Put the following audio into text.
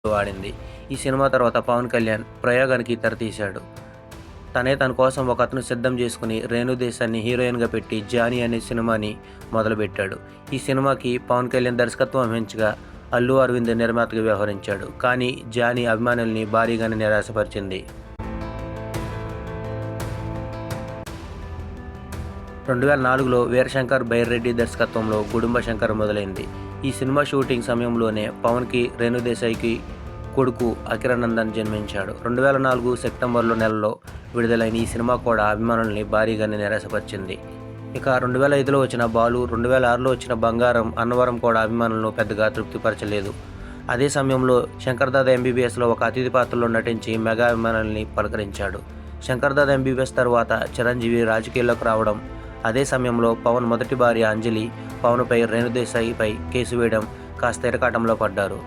వాడింది. ఈ సినిమా తర్వాత పవన్ కళ్యాణ్ ప్రయోగానికి తెరతీశాడు. తన కోసం ఒకతను సిద్ధం చేసుకుని రేణు దేశాయ్‌ని హీరోయిన్‌గా పెట్టి 'జానీ' అనే సినిమాని మొదలుపెట్టాడు. ఈ సినిమాకి పవన్ కళ్యాణ్ దర్శకత్వం వహించగా అల్లు అరవింద్ నిర్మాతగా వ్యవహరించాడు. కానీ 'జానీ' అభిమానుల్ని భారీగానే నిరాశపరిచింది. 2004లో వీరశంకర్ బైర్రెడ్డి దర్శకత్వంలో 'గుడుంబ శంకర్' మొదలైంది. ఈ సినిమా షూటింగ్ సమయంలోనే పవన్‌కి, రేణు దేశాయ్‌కి కొడుకు అకిరానందన్ జన్మించాడు. 2004 సెప్టెంబర్ నెలలో విడుదలైన ఈ సినిమా కూడా అభిమానుల్ని భారీగానే నిరాశపరిచింది. ఇక 2005లో వచ్చిన 'బాలు', 2006లో వచ్చిన 'బంగారం', 'అన్నవరం' కూడా అభిమానులను పెద్దగా తృప్తిపరచలేదు. అదే సమయంలో 'శంకర్దాదా ఎంబీబీఎస్'లో ఒక అతిథి పాత్రలో నటించి మెగా అభిమానుల్ని పలకరించాడు. 'శంకర్దాదా ఎంబీబీఎస్' తర్వాత చిరంజీవి రాజకీయాల్లోకి రావడం, అదే సమయంలో పవన్ మొదటి భార్య అంజలి, పవన్పై, రేణు దేశాయ్‌పై కేసు వేయడం కాస్త ఇరకాటంలో పడ్డారు.